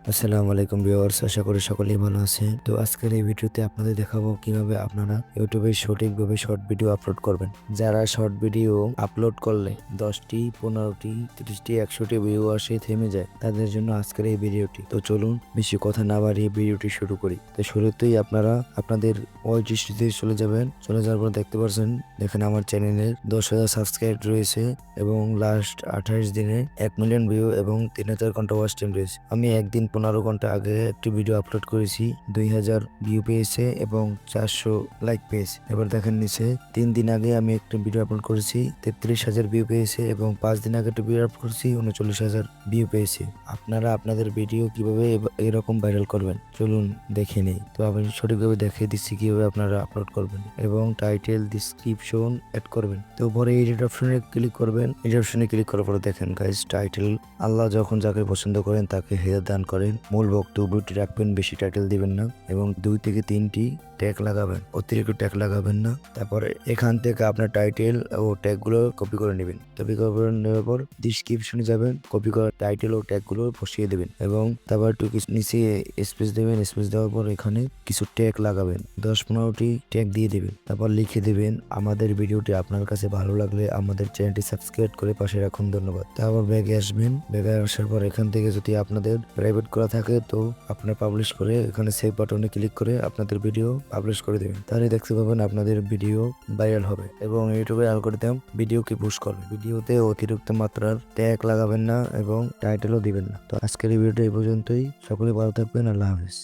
আসসালামু আলাইকুম ভিউয়ার্স, আশা করি সকলেই ভালো আছেন। তো আজকের এই ভিডিওতে আপনাদের দেখাবো কিভাবে আপনারা ইউটিউবে সঠিকভাবে শর্ট ভিডিও আপলোড করবেন। যারা শর্ট ভিডিও আপলোড করলে 10টি 15টি 30টি 100টি ভিউ আসে থেমে যায়, তাদের জন্য আজকের এই ভিডিওটি। তো চলুন বেশি কথা না বাড়িয়ে ভিডিওটি শুরু করি। তো শুরুতেই আপনারা আপনাদের ওয়াচ হিস্ট্রিতে চলে যাবেন। চলে যাওয়ার পর দেখতে পাচ্ছেন, দেখেন আমার চ্যানেলের 10,000 সাবস্ক্রাইব রয়েছে এবং লাস্ট 28 দিনে 1 মিলিয়ন ভিউ এবং 3000 ঘন্টা ওয়াচ টাইম রয়েছে। আমি একদিন 15 ঘন্টা আগে একটি ভিডিও আপলোড করেছি, 2000 ভিউ পেয়েছে এবং 400 লাইক পেয়েছে। এবার দেখেন নিচে 3 দিন আগে আমি একটা ভিডিও আপলোড করেছি, 33,000 ভিউ পেয়েছে এবং 5 দিন আগে একটা ভিডিও আপলোড করেছি, 39,000 ভিউ পেয়েছে। আপনারা আপনাদের ভিডিও কিভাবে এরকম ভাইরাল করবেন চলুন দেখে নেই। তো আমি সঠিকভাবে দেখিয়ে দিচ্ছি কিভাবে আপনারা আপলোড করবেন এবং টাইটেল ডিসক্রিপশন অ্যাড করবেন। তো পরে এডিট অপশনে ক্লিক করবেন। এডিট অপশনে ক্লিক করার পরে দেখেন গাইস, টাইটেল আল্লাহ যখন যাকে পছন্দ করেন তাকে হেদায়েত দান করেন। মূল বক্তব্যটি রাখবেন, বেশি টাইটেল দিবেন না এবং 2 থেকে 3টি ট্যাগ লাগাবেন, অতিরিক্ত ট্যাগ লাগাবেন না। তারপরে এখান থেকে আপনার টাইটেল ও ট্যাগ গুলো কপি করে নেবেন। কপি করে নেওয়ার পর ডিসক্রিপশনে যাবেন, কপি করা টাইটেল ও ট্যাগ গুলো বসিয়ে দেবেন এবং তারপর একটু নিচে স্পেস দেবেন। স্পেস দেওয়ার পর এখানে কিছু ট্যাগ লাগাবেন, 10-15টি ট্যাগ দিয়ে দেবেন। তারপর লিখে দেবেন, আমাদের ভিডিওটি আপনার কাছে ভালো লাগলে আমাদের চ্যানেলটি সাবস্ক্রাইব করে পাশে রাখুন, ধন্যবাদ। তারপর ব্যাগে আসবেন। ব্যাগে আসার পর এখান থেকে যদি আপনাদের প্রাইভেট করা থাকে তো আপনার পাবলিশ করে এখানে সেভ বাটনে ক্লিক করে আপনাদের ভিডিও পাবলিশ করে দেবেন। তাহলে দেখতে পাবেন আপনাদের ভিডিও ভাইরাল হবে এবং ইউটিউবে অ্যালগরিদম ভিডিওকে পুশ করবে। ভিডিওতে অতিরিক্ত মাত্রার ট্যাগ লাগাবেন না এবং টাইটেলও দিবেন না। তো আজকের এই ভিডিওটা এই পর্যন্তই। সকলে ভালো থাকবেন। আল্লাহ হাফেজ।